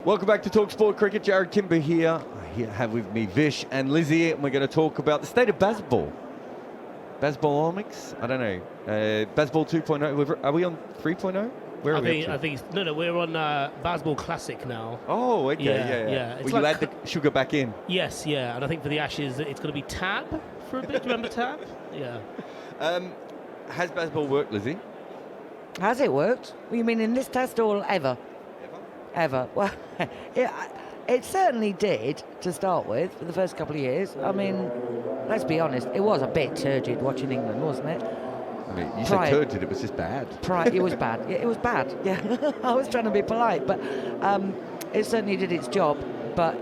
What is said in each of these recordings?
Welcome back to talkSPORT Cricket. Jarrod Kimber here. I have with me Vish and Lizzie, and we're going to talk about the state of Bazball. Bazballomics? I don't know. Bazball 2.0. Are we on 3.0? Where are we? I think we're on Bazball Classic now. Oh, okay, yeah. Will like, you add the sugar back in? Yes, yeah. And I think for the Ashes, it's going to be Tab for a bit. Do you remember Tab? Yeah. Has Bazball worked, Lizzie? Has it worked? Well, you mean in this test or ever? Ever. Well, it certainly did to start with for the first couple of years. I mean, let's be honest, it was a bit turgid watching England, wasn't it? I mean, you said turgid, it was just bad. It was bad. Yeah, it was bad. Yeah, I was trying to be polite, but it certainly did its job. But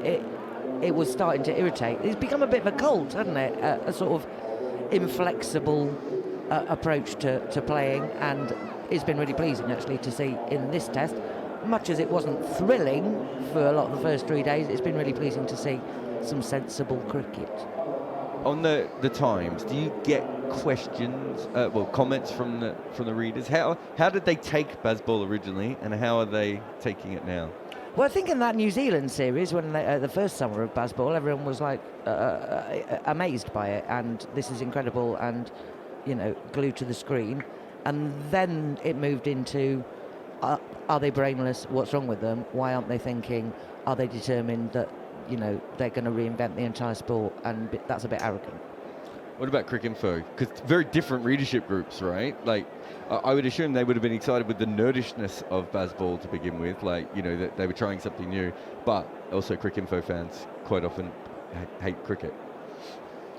it was starting to irritate. It's become a bit of a cult, hasn't it? A sort of inflexible approach to playing, and it's been really pleasing actually to see in this test. Much as it wasn't thrilling for a lot of the first 3 days, it's been really pleasing to see some sensible cricket. On the Times, do you get questions, comments from the readers? How did they take Bazball originally, and how are they taking it now? Well, I think in that New Zealand series, when the first summer of Bazball, everyone was like amazed by it, and this is incredible, and glued to the screen. And then it moved into, are they brainless? What's wrong with them? Why aren't they thinking? Are they determined that they're going to reinvent the entire sport? And that's a bit arrogant. What about Cricinfo? Because very different readership groups, right? Like, I would assume they would have been excited with the nerdishness of Bazball to begin with, that they were trying something new. But also Cricinfo fans quite often hate cricket.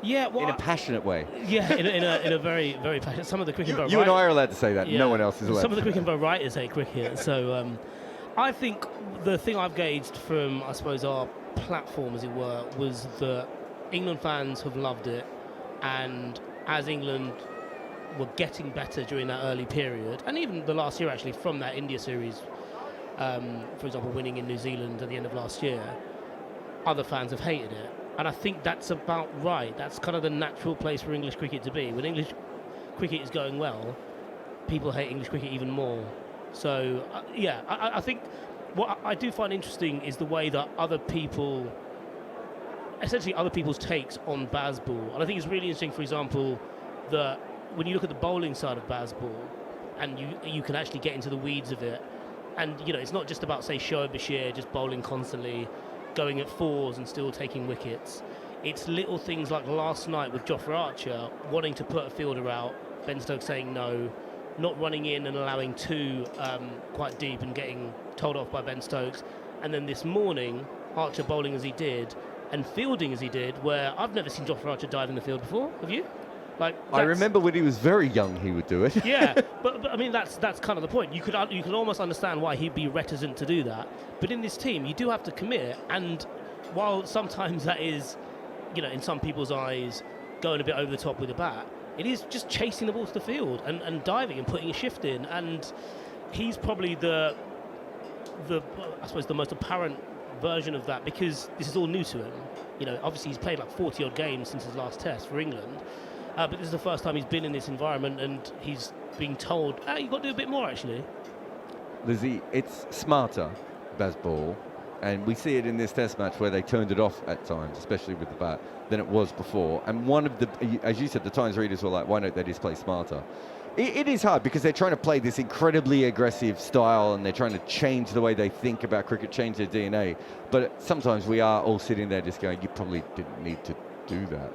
Yeah, well, in a passionate way. Yeah, in a very, very passionate. Some of the Cricinfo you and I are allowed to say that. Yeah. No one else is allowed. Some of the Cricinfo writers hate cricket. So I think the thing I've gauged from, I suppose, our platform, as it were, was that England fans have loved it, and as England were getting better during that early period, and even the last year actually, from that India series, for example, winning in New Zealand at the end of last year, other fans have hated it. And I think that's about right. That's kind of the natural place for English cricket to be. When English cricket is going well, people hate English cricket even more. So, I think what I do find interesting is the way that other people's takes on Bazball. And I think it's really interesting, for example, that when you look at the bowling side of Bazball, and you can actually get into the weeds of it, and, it's not just about, say, Shoaib Bashir just bowling constantly, going at fours and still taking wickets. It's little things like last night with Jofra Archer wanting to put a fielder out, Ben Stokes saying no, not running in and allowing two quite deep and getting told off by Ben Stokes. And then this morning, Archer bowling as he did and fielding as he did, where I've never seen Jofra Archer dive in the field before. Have you? I remember when he was very young, he would do it. Yeah, but I mean that's kind of the point. You could almost understand why he'd be reticent to do that. But in this team, you do have to commit. And while sometimes that is, in some people's eyes, going a bit over the top with a bat, it is just chasing the ball to the field and diving and putting a shift in. And he's probably the I suppose the most apparent version of that, because this is all new to him. Obviously he's played like 40 odd games since his last test for England. But this is the first time he's been in this environment, and he's being told, you've got to do a bit more, actually. Lizzie, it's smarter, Bazball, and we see it in this test match where they turned it off at times, especially with the bat, than it was before. And one of the, as you said, the Times readers were like, why don't they just play smarter? It is hard because they're trying to play this incredibly aggressive style, and they're trying to change the way they think about cricket, change their DNA. But sometimes we are all sitting there just going, you probably didn't need to do that.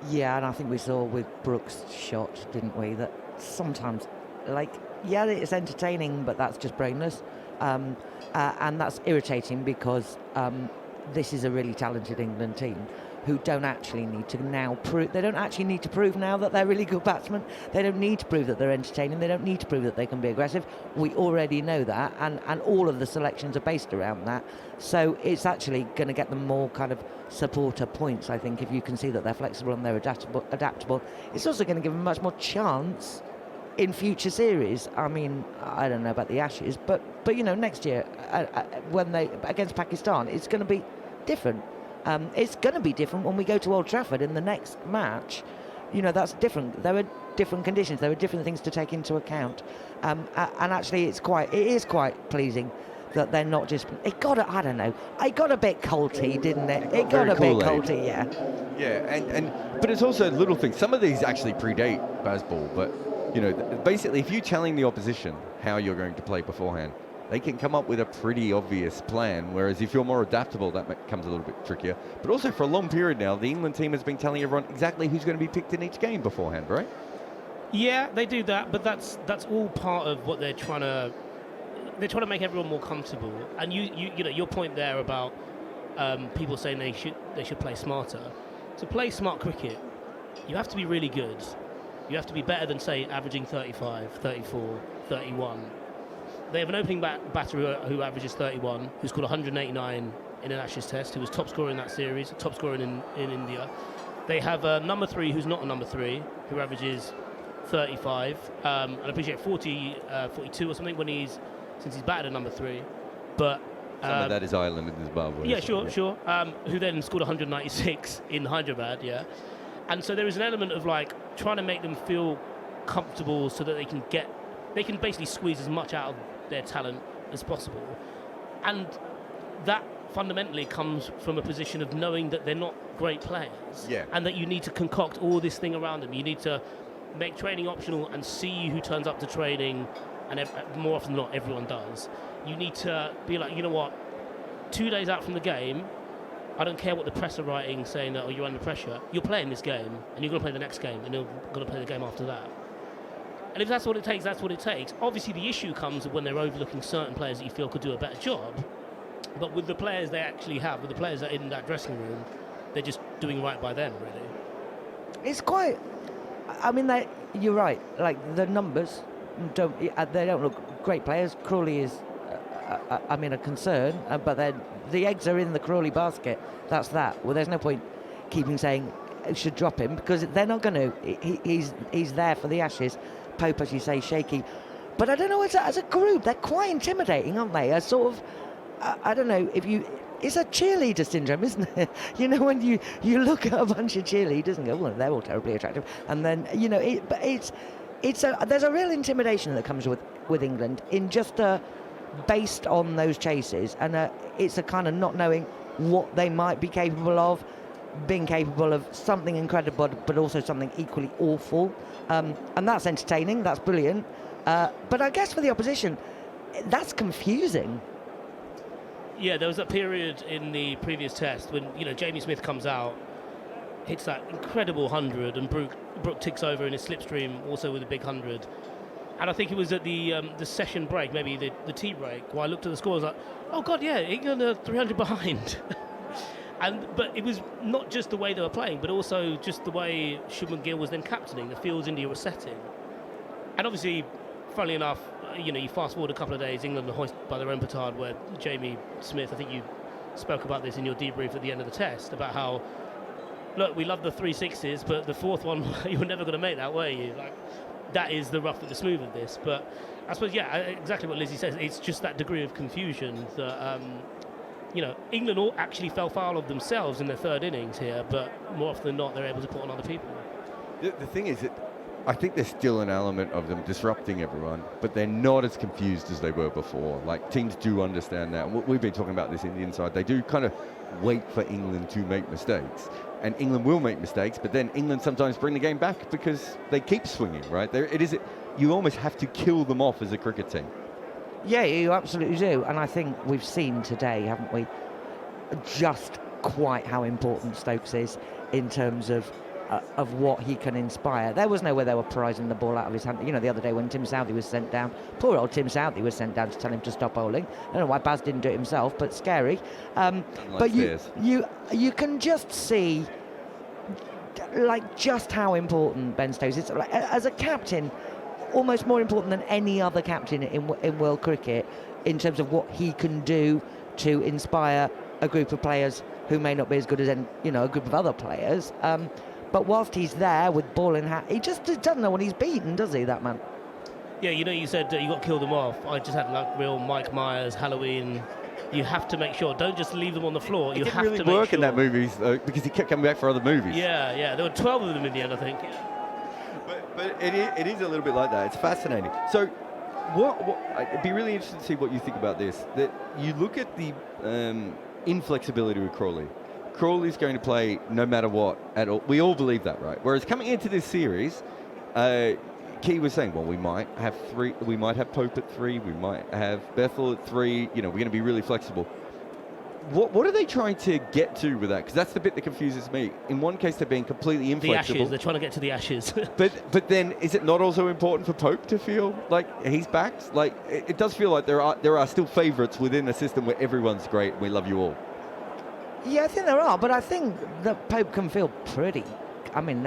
Yeah, and I think we saw with Brooks' shot, didn't we, that sometimes, it's entertaining, but that's just brainless. And that's irritating because this is a really talented England team who don't actually need to now prove, they don't actually need to prove now that they're really good batsmen. They don't need to prove that they're entertaining. They don't need to prove that they can be aggressive. We already know that, and all of the selections are based around that. So it's actually going to get them more kind of supporter points, I think, if you can see that they're flexible and they're adaptable. It's also going to give them much more chance in future series. I mean, I don't know about the Ashes, but next year when they against Pakistan, it's going to be different. It's going to be different when we go to Old Trafford in the next match. That's different. There are different conditions. There are different things to take into account. And actually, it is quite pleasing that they're not just. It got a, I don't know. It got a bit colty, didn't it? It got very a bit Kool-Aid. colty, yeah. Yeah, but it's also little things. Some of these actually predate Bazball, but basically, if you telling the opposition how you're going to play beforehand, they can come up with a pretty obvious plan. Whereas if you're more adaptable, that becomes a little bit trickier. But also for a long period now, the England team has been telling everyone exactly who's going to be picked in each game beforehand, right? Yeah, they do that, but that's all part of what they're trying to. They're trying to make everyone more comfortable. And you know your point there about people saying they should play smarter. To play smart cricket, you have to be really good. You have to be better than, say, averaging 35, 34, 31. They have an opening batter who averages 31, who scored 189 in an Ashes test, who was top scorer in that series, top scorer in India. They have a number 3 who's not a number 3, who averages 35. And I appreciate 42 or something since he's batted at number 3. But some of that is Ireland and Zimbabwe. Yeah, sure. Who then scored 196 in Hyderabad, yeah. And so there is an element of like trying to make them feel comfortable so that they can basically squeeze as much out of their talent as possible. And that fundamentally comes from a position of knowing that they're not great players. Yeah. And that you need to concoct all this thing around them. You need to make training optional and see who turns up to training, and more often than not, everyone does. You need to be like, you know what, 2 days out from the game, I don't care what the press are writing saying that, oh, you're under pressure. You're playing this game, and you're going to play the next game, and you're going to play the game after that. And if that's what it takes, that's what it takes. Obviously, the issue comes when they're overlooking certain players that you feel could do a better job. But with the players they actually have, with the players that are in that dressing room, they're just doing right by them, really. It's quite. I mean, you're right. Like the numbers they don't look great players. Crawley is, a concern. But then the eggs are in the Crawley basket. That's that. Well, there's no point keeping saying should drop him because they're not going to. He's there for the Ashes. Pope, as you say, shaky. But I don't know. As a group, they're quite intimidating, aren't they? A sort of. I don't know if you. It's a cheerleader syndrome, isn't it? You know, when you look at a bunch of cheerleaders and go, well, they're all terribly attractive, and then there's a real intimidation that comes with England in just based on those chases, and it's a kind of not knowing what they might be capable of, being capable of something incredible, but also something equally awful, and that's entertaining, that's brilliant, but I guess for the opposition, that's confusing. Yeah, there was a period in the previous test when Jamie Smith comes out, hits that incredible 100, and Brook ticks over in his slipstream also with a big 100. And I think it was at the session break, maybe the tea break, where I looked at the score. I was like, oh God, yeah, England are 300 behind. But it was not just the way they were playing, but also just the way Shubman Gill was then captaining, the fields India were setting. And obviously, funnily enough, you fast forward a couple of days, England are hoisted by their own petard, where Jamie Smith, I think you spoke about this in your debrief at the end of the test, about how, look, we love the 360s, but the fourth one, you were never going to make that, were you? Like, that is the rough with the smooth of this. But I suppose, yeah, exactly what Lizzie says, it's just that degree of confusion that, England all actually fell foul of themselves in their third innings here, but more often than not, they're able to put on other people. The thing is that I think there's still an element of them disrupting everyone, but they're not as confused as they were before. Like, teams do understand that. We've been talking about this in the inside. They do kind of wait for England to make mistakes. And England will make mistakes, but then England sometimes bring the game back because they keep swinging, right? You almost have to kill them off as a cricket team. Yeah, you absolutely do. And I think we've seen today, haven't we, just quite how important Stokes is in terms of what he can inspire. There was no way they were prizing the ball out of his hand. The other day when Tim Southey was sent down, poor old Tim Southey was sent down to tell him to stop bowling. I don't know why Baz didn't do it himself, but scary. But you can just see just how important Ben Stokes is. As a captain, almost more important than any other captain in world cricket in terms of what he can do to inspire a group of players who may not be as good as a group of other players. But whilst he's there with ball in hand, he just doesn't know when he's beaten, does he, that man? Yeah, you said you got to kill them off. I just had real Mike Myers, Halloween. You have to make sure. Don't just leave them on the floor. You have to make sure. It didn't really work in that movie because he kept coming back for other movies. Yeah. There were 12 of them in the end, I think. But it is a little bit like that. It's fascinating. So It'd be really interesting to see what you think about this. That you look at the inflexibility with Crawley. Crawley's going to play no matter what at all. We all believe that, right? Whereas coming into this series, Key was saying, well, we might have three. We might have Pope at 3. We might have Bethel at 3. We're going to be really flexible. What are they trying to get to with that? Because that's the bit that confuses me. In one case, they're being completely inflexible. The ashes. They're trying to get to the ashes. but then, is it not also important for Pope to feel like he's backed? Like it does feel like there are still favourites within a system where everyone's great and we love you all. Yeah, I think there are, but I think that Pope can feel pretty. I mean,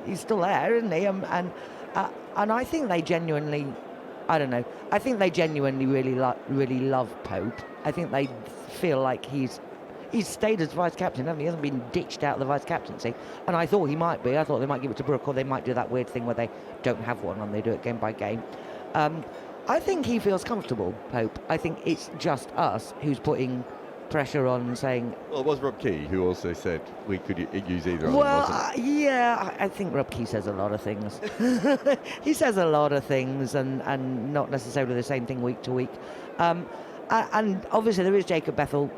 he's still there, isn't he? And I think they genuinely, I don't know. I think they genuinely really love Pope. I think they feel like he's stayed as vice captain, hasn't he? He hasn't been ditched out of the vice captaincy. And I thought he might be. I thought they might give it to Brooke, or they might do that weird thing where they don't have one and they do it game by game. I think he feels comfortable, Pope. I think it's just us who's putting pressure on, saying... Well, it was Rob Key who also said we could use either of them, well, wasn't it? yeah, I think Rob Key says a lot of things. He says a lot of things and not necessarily the same thing week to week. And obviously there is Jacob Bethel,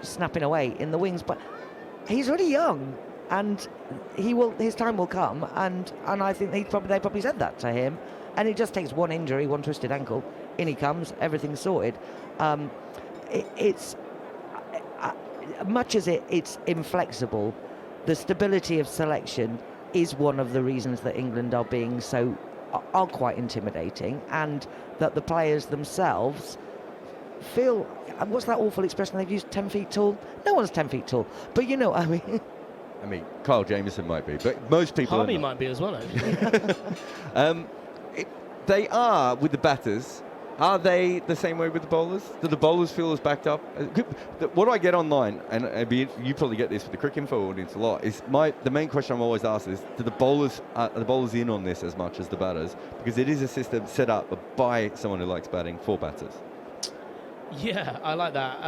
snapping away in the wings, but he's really young, and his time will come, and I think they probably said that to him, and it just takes one injury, one twisted ankle, in he comes, everything's sorted. It's much as it's inflexible, the stability of selection is one of the reasons that England are quite intimidating, and that the players themselves feel, what's that awful expression they've used, 10 feet tall? No one's 10 feet tall, but I mean, Kyle Jamieson might be, but most people Harvey might be as well, actually. They are, with the batters, are they the same way with the bowlers? Do the bowlers feel as backed up? What I get online, and you probably get this with the Cricinfo audience a lot, is the main question I'm always asked is, are the bowlers in on this as much as the batters? Because it is a system set up by someone who likes batting for batters. Yeah, I like that.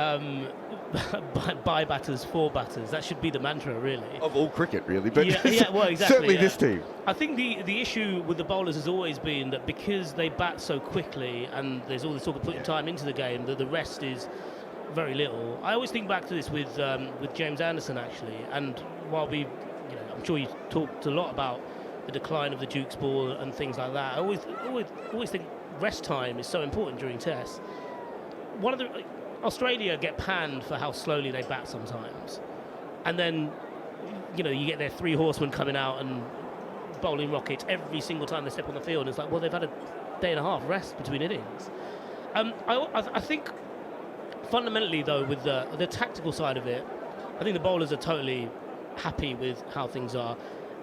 By batters, for batters. That should be the mantra, really. Of all cricket, really. But yeah, well, exactly. Certainly this team. I think the issue with the bowlers has always been that because they bat so quickly and there's all this talk of putting time into the game, that the rest is very little. I always think back to this with James Anderson, actually. And while I'm sure you talked a lot about the decline of the Duke's ball and things like that, I always think rest time is so important during tests. Australia get panned for how slowly they bat sometimes, and then you get their 3 horsemen coming out and bowling rockets every single time they step on the field. It's like, well, they've had a day and a half rest between innings. I think fundamentally, though, with the tactical side of it, I think the bowlers are totally happy with how things are.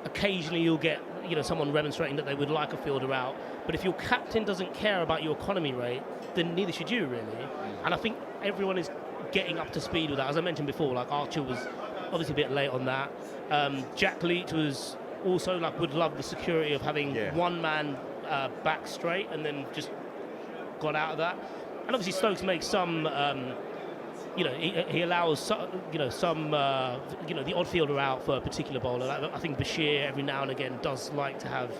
Occasionally you'll get someone remonstrating that they would like a fielder out, but if your captain doesn't care about your economy rate, then neither should you, really. And I think everyone is getting up to speed with that. As I mentioned before, like Archer was obviously a bit late on that. Jack Leach was also would love the security of having one man back straight and then just got out of that. And obviously Stokes makes some he allows some the odd fielder out for a particular bowler. I think Bashir every now and again does like to have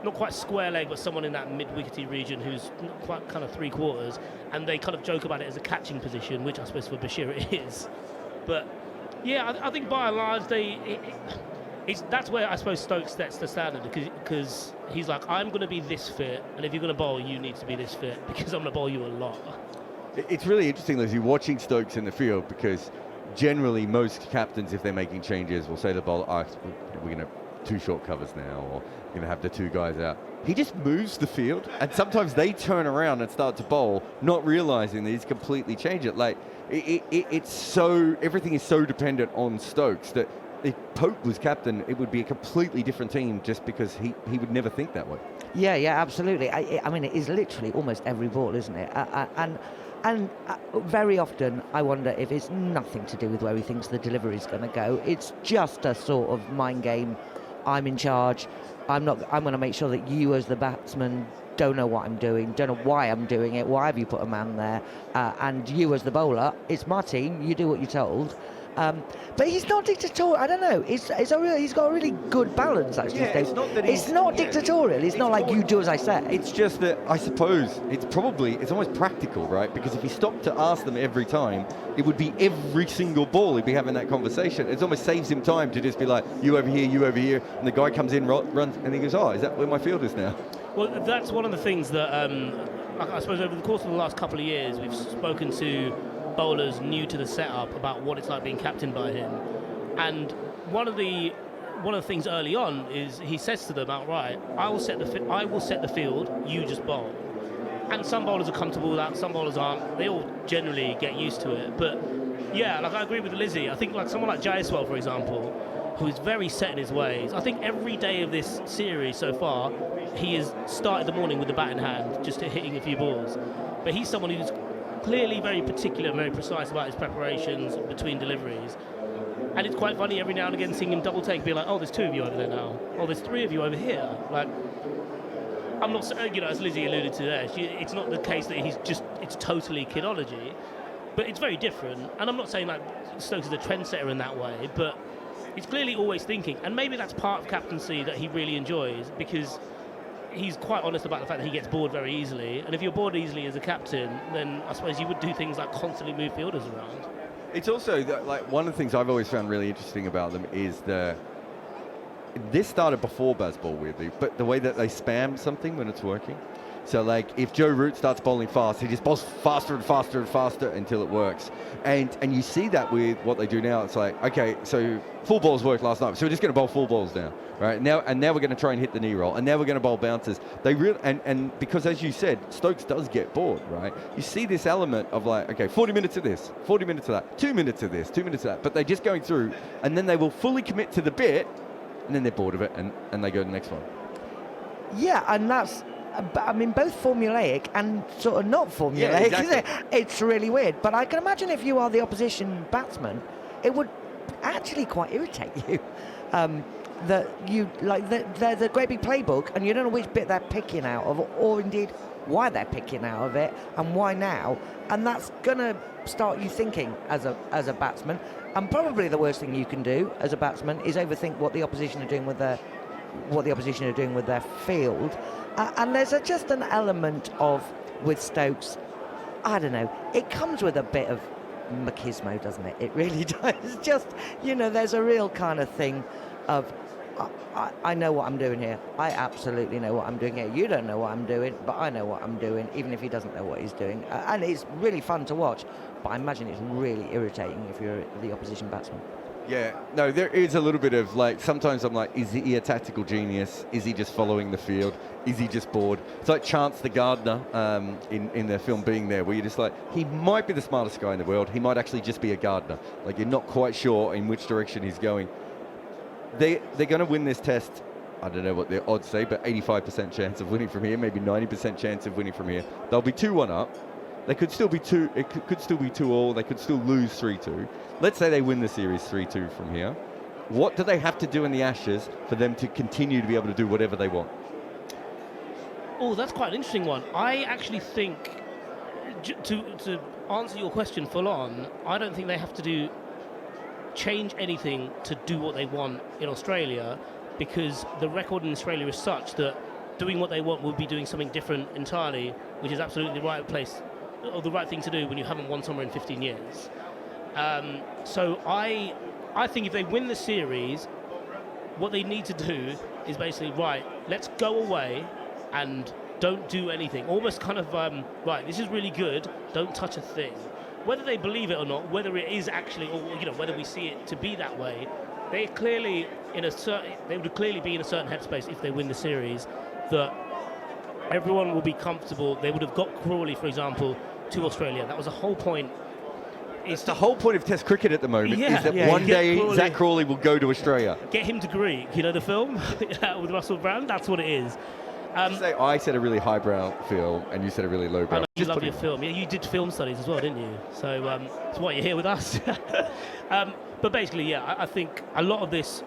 not quite square leg, but someone in that mid-wickety region who's not quite kind of 3/4, and they kind of joke about it as a catching position, which I suppose for Bashir it is. But yeah, I think by and large that's where I suppose Stokes sets the standard, because he's like, I'm going to be this fit, and if you're going to bowl, you need to be this fit, because I'm going to bowl you a lot. It's really interesting, though, you're watching Stokes in the field, because generally most captains, if they're making changes, will say to the bowler, we're going to 2 short covers now, or we're going to have the 2 guys out. He just moves the field, and sometimes they turn around and start to bowl, not realizing that he's completely changed it. Like, everything is so dependent on Stokes that if Pope was captain, it would be a completely different team, just because he would never think that way. Yeah, absolutely. I mean, it is literally almost every ball, isn't it? And very often I wonder if it's nothing to do with where he thinks the delivery is going to go. It's just a sort of mind game. I'm in charge. I'm going to make sure that you, as the batsman, don't know what I'm doing, don't know why I'm doing it, why have you put a man there, and you as the bowler, it's my team, you do what you're told. But he's not dictatorial. I don't know. He's got a really good balance, actually. Yeah, it's not that it's not dictatorial. It's not like you do as I say. It's just that I suppose it's almost practical, right? Because if he stopped to ask them every time, it would be every single ball he'd be having that conversation. It almost saves him time to just be like, you over here, and the guy comes in, runs, and he goes, oh, is that where my field is now? Well, that's one of the things that I suppose over the course of the last couple of years, we've spoken to bowlers new to the setup about what it's like being captained by him, and one of the things early on is he says to them outright, I will set the field, you just bowl. And some bowlers are comfortable with that, some bowlers aren't. They all generally get used to it. But yeah, like I agree with Lizzie. I think like someone like Jaiswal, for example, who is very set in his ways. I think every day of this series so far, he has started the morning with the bat in hand, just hitting a few balls. But he's someone who's clearly very particular, very precise about his preparations between deliveries. And it's quite funny every now and again seeing him double take, be like, oh, there's 2 of you over there now. Oh, there's 3 of you over here. Like, I'm not, as Lizzie alluded to there, it's not the case that it's totally kidology, but it's very different. And I'm not saying like Stokes is a trendsetter in that way, but he's clearly always thinking. And maybe that's part of captaincy that he really enjoys, because he's quite honest about the fact that he gets bored very easily. And if you're bored easily as a captain, then I suppose you would do things like constantly move fielders around. It's also, like, one of the things I've always found really interesting about them is this started before Bazball, weirdly, but the way that they spam something when it's working. So, like, if Joe Root starts bowling fast, he just bowls faster and faster and faster until it works. And you see that with what they do now. It's like, okay, so full balls worked last night, so we're just going to bowl full balls now, right? Now we're going to try and hit the knee roll, and now we're going to bowl bouncers. They really, and because, as you said, Stokes does get bored, right? You see this element of like, okay, 40 minutes of this, 40 minutes of that, 2 minutes of this, 2 minutes of that, but they're just going through, and then they will fully commit to the bit, and then they're bored of it, and they go to the next one. Yeah, and that's, I mean, both formulaic and sort of not formulaic. Yeah, exactly. It's really weird. But I can imagine if you are the opposition batsman, it would actually quite irritate you. That you there's a great big playbook, and you don't know which bit they're picking out of, or indeed why they're picking out of it, and why now. And that's gonna start you thinking as a batsman. And probably the worst thing you can do as a batsman is overthink what the opposition are doing with their field. And there's just an element of, with Stokes, I don't know, it comes with a bit of machismo, doesn't it? It really does. It's just, there's a real kind of thing of, I know what I'm doing here. I absolutely know what I'm doing here. You don't know what I'm doing, but I know what I'm doing, even if he doesn't know what he's doing. And it's really fun to watch, but I imagine it's really irritating if you're the opposition batsman. Yeah, no, there is a little bit of, like, sometimes I'm like, is he a tactical genius? Is he just following the field? Is he just bored? It's like Chance the gardener in the film Being There, where you're just like, he might be the smartest guy in the world. He might actually just be a gardener. Like, you're not quite sure in which direction he's going. They're going to win this test. I don't know what the odds say, but 85% chance of winning from here, maybe 90% chance of winning from here. They'll be 2-1 up. They could still be it could still be 2-2. They could still lose 3-2. Let's say they win the series 3-2 from here. What do they have to do in the Ashes for them to continue to be able to do whatever they want? Oh, that's quite an interesting one. I actually think, to answer your question full on, I don't think they have to change anything to do what they want in Australia, because the record in Australia is such that doing what they want would be doing something different entirely, which is absolutely the right place, or the right thing to do when you haven't won somewhere in 15 years. So I think if they win the series, what they need to do is basically, right, let's go away and don't do anything. Almost kind of, right, this is really good, don't touch a thing. Whether they believe it or not, whether it is actually, or whether we see it to be that way, they would clearly be in a certain headspace if they win the series, that everyone will be comfortable. They would have got Crawley, for example, to Australia. That was the whole point. It's the whole point of Test cricket at the moment, is that one get day Zach Crawley will go to Australia. Get him to Greek, the film with Russell Brand. That's what it is. I said a really highbrow film, and you said a really lowbrow. I know, you love your film. Yeah, you did film studies as well, didn't you? So that's why you're here with us. But basically, yeah, I think a lot of this,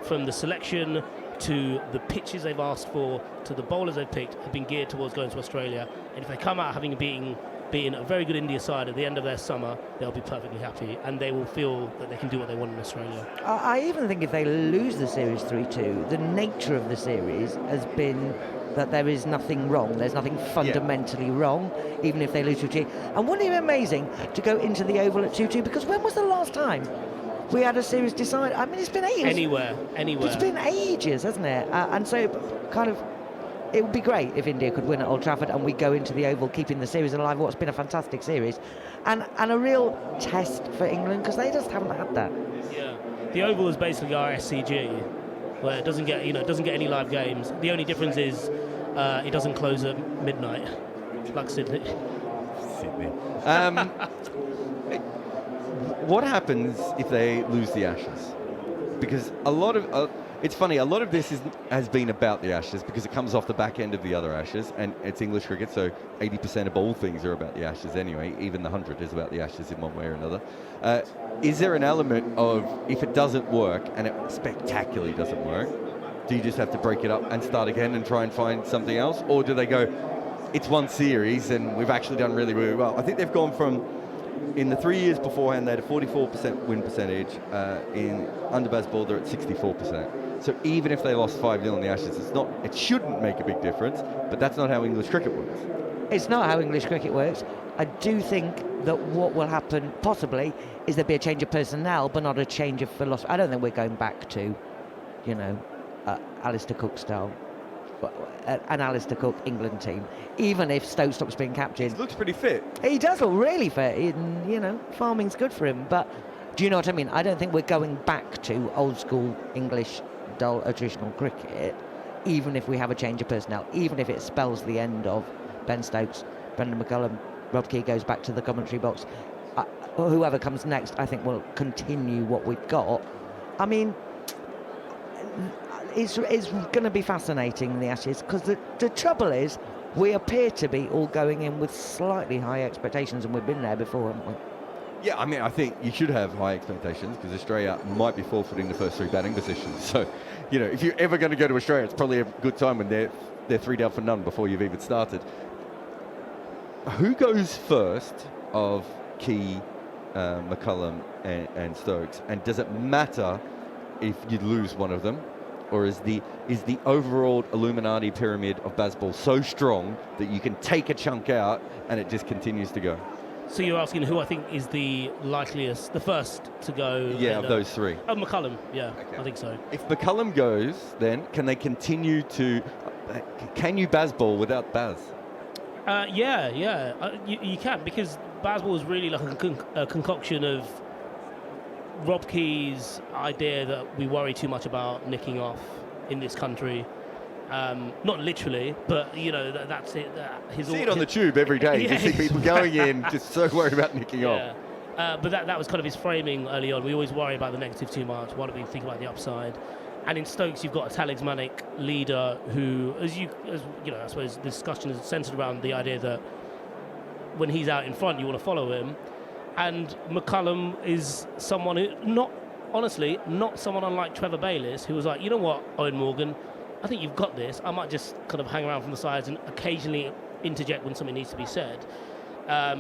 from the selection to the pitches they've asked for to the bowlers they've picked, have been geared towards going to Australia. And if they come out having beaten beating a very good India side at the end of their summer, they'll be perfectly happy, and they will feel that they can do what they want in Australia. I even think if they lose the series 3-2, the nature of the series has been that there is nothing wrong. There's nothing fundamentally wrong, even if they lose 2-2. And wouldn't it be amazing to go into the Oval at 2-2? Because when was the last time we had a series decided? I mean, it's been ages. Anywhere. It's been ages, hasn't it? And so, kind of, it would be great if India could win at Old Trafford and we go into the Oval keeping the series alive. What's been a fantastic series, and a real test for England, because they just haven't had that. Yeah, the Oval is basically our SCG, where it doesn't get any live games. The only difference is it doesn't close at midnight, like Sydney. What happens if they lose the Ashes? Because a lot of it's funny. A lot of this has been about the Ashes because it comes off the back end of the other Ashes, and it's English cricket, so 80% of all things are about the Ashes anyway. Even the 100 is about the Ashes in one way or another. Is there an element of, if it doesn't work, and it spectacularly doesn't work, do you just have to break it up and start again and try and find something else? Or do they go, it's one series and we've actually done really, really well? I think they've gone from, in the 3 years beforehand, they had a 44% win percentage. Under Bazball, they're at 64%. So even if they lost 5-0 in the Ashes, it shouldn't make a big difference, but that's not how English cricket works. It's not how English cricket works. I do think that what will happen, possibly, is there'll be a change of personnel, but not a change of philosophy. I don't think we're going back to, Alistair Cook style, an Alistair Cook England team, even if Stokes stops being captain. He looks pretty fit. He does look really fit, and, farming's good for him. But do you know what I mean? I don't think we're going back to old school English dull traditional cricket, even if we have a change of personnel, even if it spells the end of Ben Stokes, Brendon McCullum, Rob Key goes back to the commentary box. Whoever comes next, I think, will continue what we've got. I mean, it's going to be fascinating, the Ashes, because the trouble is we appear to be all going in with slightly high expectations, and we've been there before, haven't we? Yeah, I mean, I think you should have high expectations because Australia might be forfeiting the first 3 batting positions. So, if you're ever going to go to Australia, it's probably a good time when they're 3 down for none before you've even started. Who goes first of Key, McCullum and Stokes? And does it matter if you lose one of them? Or is the overall Illuminati pyramid of Bazball so strong that you can take a chunk out and it just continues to go? So you're asking who I think is the likeliest, the first to go? Yeah, of those 3. Oh, McCullum, yeah, okay. I think so. If McCullum goes, then can they continue to... Can you Bazball without Baz? You can, because Bazball is really like a concoction of Rob Key's idea that we worry too much about nicking off in this country. Not literally, but that's it. You see it on the tube every day. You see people going in just so worried about nicking off. But that was kind of his framing early on. We always worry about the negative too much. Why don't we think about the upside? And in Stokes, you've got a talismanic leader who, as I suppose the discussion is centred around the idea that when he's out in front, you want to follow him. And McCullum is someone who, not someone unlike Trevor Bayliss, who was like, you know what, Owen Morgan, I think you've got this. I might just kind of hang around from the sides and occasionally interject when something needs to be said.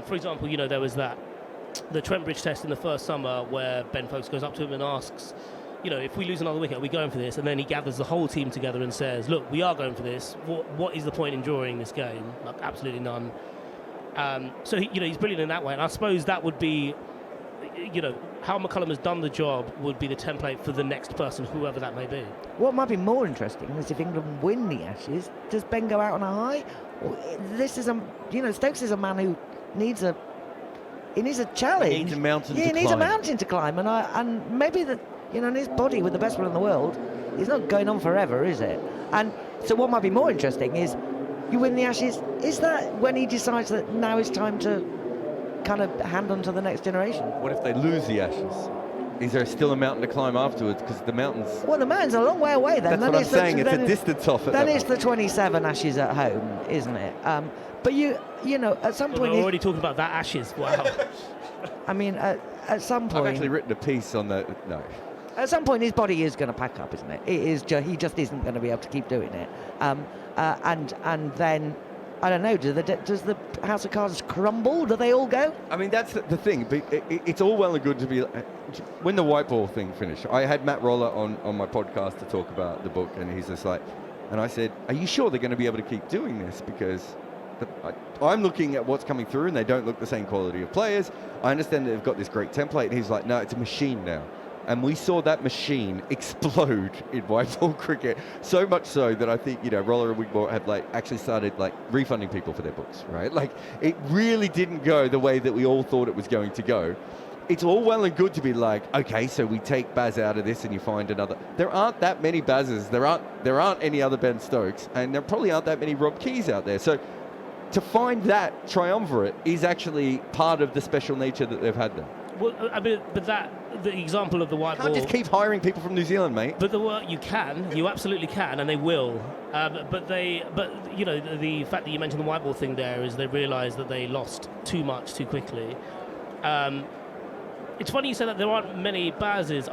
For example, there was the Trent Bridge test in the first summer where Ben Foakes goes up to him and asks, if we lose another wicket, are we going for this? And then he gathers the whole team together and says, look, we are going for this. What is the point in drawing this game? Like, absolutely none. So he's brilliant in that way. And I suppose that would be, how McCullum has done the job would be the template for the next person, whoever that may be. What might be more interesting is if England win the Ashes, does Ben go out on a high? This is Stokes is a man who needs a challenge. He needs a mountain to climb. He needs a mountain to climb, and maybe in his body with the best one in the world, it's not going on forever, is it? And so what might be more interesting is you win the Ashes. Is that when he decides that now is time to kind of hand on to the next generation? What if they lose the Ashes? Is there still a mountain to climb afterwards? Because the mountains... Well, the mountain's a long way away then. That's what I'm saying. It's a distance off. Then it's the 27 Ashes at home, isn't it? But at some point... We're already talking about that Ashes. Wow. I mean, at some point... I've actually written a piece on that. No. At some point, his body is going to pack up, isn't it? He just isn't going to be able to keep doing it. And then I don't know. Does the house of cards crumble? Do they all go? I mean, that's the thing. But it's all well and good to be. When the white ball thing finished, I had Matt Roller on my podcast to talk about the book, and he's just like, and I said, "Are you sure they're going to be able to keep doing this? Because I'm looking at what's coming through, and they don't look the same quality of players. I understand that they've got this great template." And he's like, "No, it's a machine now." And we saw that machine explode in white ball cricket, so much so that I think, Roller and Wigmore have actually started refunding people for their books, right? It really didn't go the way that we all thought it was going to go. It's all well and good to be okay, so we take Baz out of this and you find another. There aren't that many Bazes. There aren't any other Ben Stokes, and there probably aren't that many Rob Keys out there. So to find that triumvirate is actually part of the special nature that they've had there. Well, I mean, but the example of the white ball. You can't just keep hiring people from New Zealand, mate. But you absolutely can, and they will. But the fact that you mentioned the white ball thing there is they realised that they lost too much too quickly. It's funny you say that there aren't many Bazes.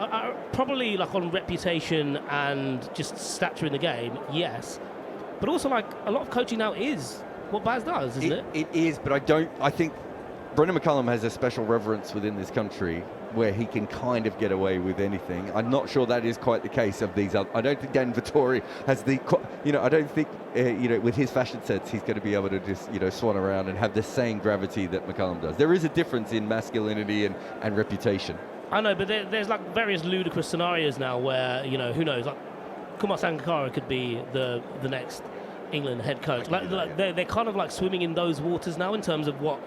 Probably on reputation and just stature in the game, yes. But also a lot of coaching now is what Baz does, isn't it? It is, but I think Brendon McCullum has a special reverence within this country where he can kind of get away with anything. I'm not sure that is quite the case of these other. I don't think Dan Vittori has I don't think, with his fashion sense, he's going to be able to just, swan around and have the same gravity that McCullum does. There is a difference in masculinity and reputation. I know, but there's various ludicrous scenarios now where, who knows, Kumar Sangakkara could be the next England head coach. They're kind of swimming in those waters now in terms of what.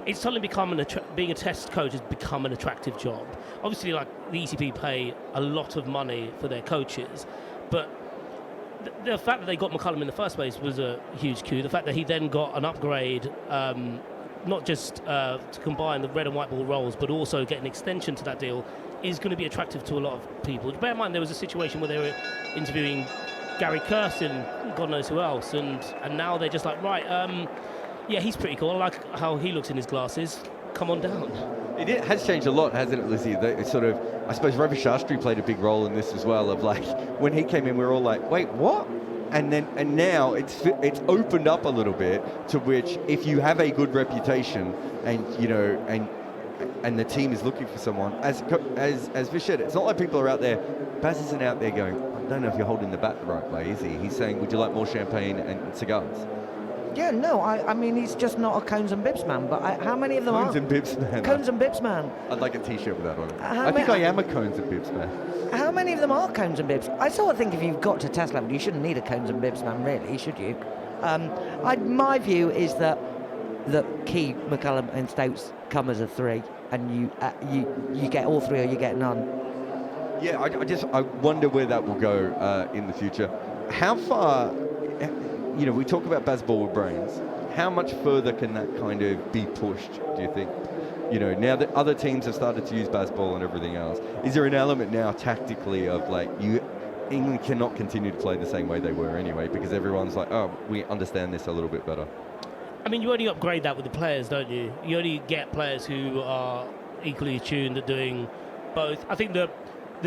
It's suddenly become being a test coach has become an attractive job. Obviously, the ECP pay a lot of money for their coaches, but the fact that they got McCullum in the first place was a huge coup. The fact that he then got an upgrade, not just to combine the red and white ball roles, but also get an extension to that deal, is going to be attractive to a lot of people. Bear in mind, there was a situation where they were interviewing Gary Kirsten, God knows who else, and now they're just right. Yeah, he's pretty cool. I like how he looks in his glasses. Come on down. It has changed a lot, hasn't it, Lizzie? It's sort of, I suppose Ravi Shastri played a big role in this as well. Of when he came in, we were all wait, what? And now it's opened up a little bit to which, if you have a good reputation and and the team is looking for someone, as Vish said, it's not like people are out there. Baz isn't out there going, I don't know if you're holding the bat the right way, is he? He's saying, would you like more champagne and cigars? Yeah, no, I mean, he's just not a cones and bibs man, but how many of them are? Cones and bibs man. Cones and bibs man. I'd like a T-shirt with that on it. I think I am a cones and bibs man. How many of them are cones and bibs? I sort of think if you've got to test level, you shouldn't need a cones and bibs man, really, should you? My view is that Key, McCullum and Stokes come as a three, and you get all three or you get none. Yeah, I wonder where that will go in the future. How far... we talk about Bazball with brains. How much further can that kind of be pushed, do you think? Now that other teams have started to use Bazball and everything else, is there an element now tactically of England cannot continue to play the same way they were anyway, because everyone's we understand this a little bit better? I mean, you only upgrade that with the players, don't you? You only get players who are equally attuned at doing both. I think the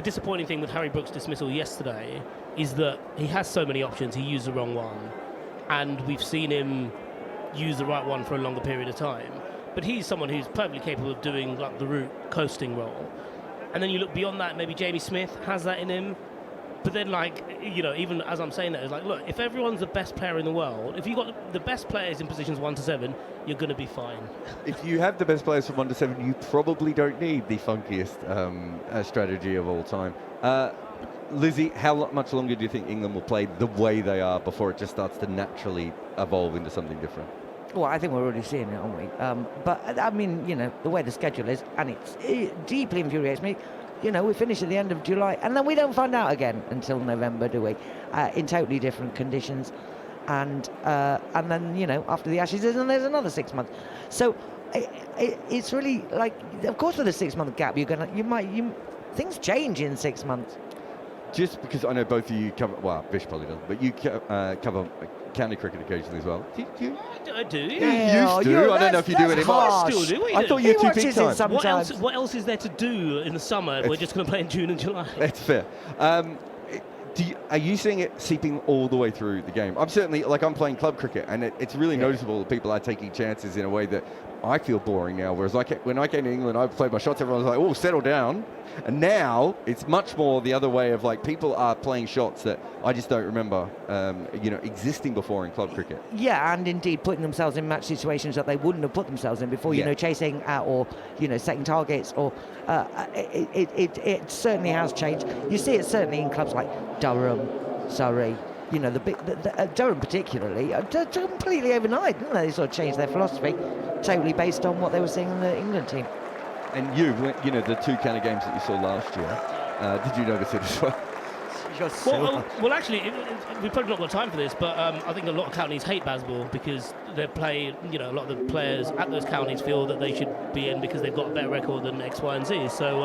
disappointing thing with Harry Brooks' dismissal yesterday is that he has so many options, he used the wrong one. And we've seen him use the right one for a longer period of time. But he's someone who's perfectly capable of doing the route coasting role. And then you look beyond that, maybe Jamie Smith has that in him. But then, even as I'm saying that, it's look, if everyone's the best player in the world, if you've got the best players in positions 1 to 7, you're going to be fine. If you have the best players from 1 to 7, you probably don't need the funkiest strategy of all time. Lizzie, how much longer do you think England will play the way they are before it just starts to naturally evolve into something different? Well, I think we're already seeing it, aren't we? But, I mean, the way the schedule is, and it deeply infuriates me, we finish at the end of July, and then we don't find out again until November, do we? In totally different conditions. And then, after the Ashes, and there's another 6 months. So it's really of course, with a 6 month gap, things change in 6 months. Just because I know both of you cover, Vish probably doesn't, but you cover county cricket occasionally as well. I do. Yeah, you used to. I don't know if you do anymore. I still do. I thought you were too big time. What else is there to do in the summer? We're just going to play in June and July. That's fair. Are you seeing it seeping all the way through the game? I'm certainly, like, I'm playing club cricket, and it's really noticeable that people are taking chances in a way that I feel boring now. Whereas when I came to England, I played my shots, everyone was like, oh, settle down. And now it's much more the other way of, like, people are playing shots that I just don't remember, existing before in club cricket. Yeah, and indeed putting themselves in match situations that they wouldn't have put themselves in before, chasing or, setting targets, or it certainly has changed. You see it certainly in clubs like Durham, Surrey, Durham particularly, completely overnight, didn't they? They sort of changed their philosophy, totally based on what they were seeing in the England team. And the two kind of games that you saw last year, did you notice it as well? Well, actually, we've probably not got time for this, but I think a lot of counties hate Bazball because they play, a lot of the players at those counties feel that they should be in because they've got a better record than X, Y, and Z. So,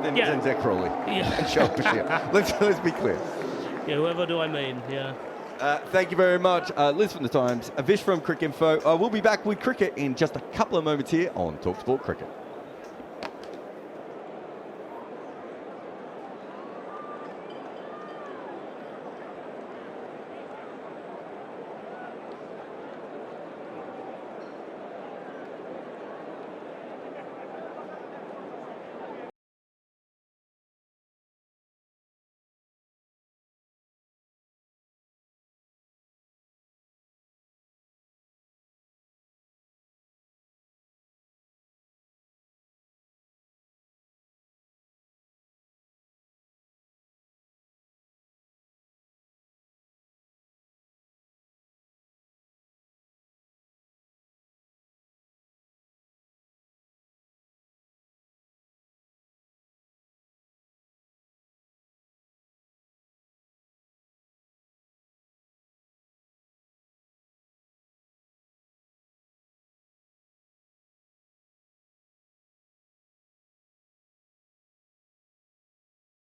then Zach Crawley and Sharpshire. Let's be clear. Yeah, whoever do I mean? Yeah. Thank you very much. Liz from the Times, Vish from Cricinfo. We'll be back with cricket in just a couple of moments here on talkSPORT Cricket.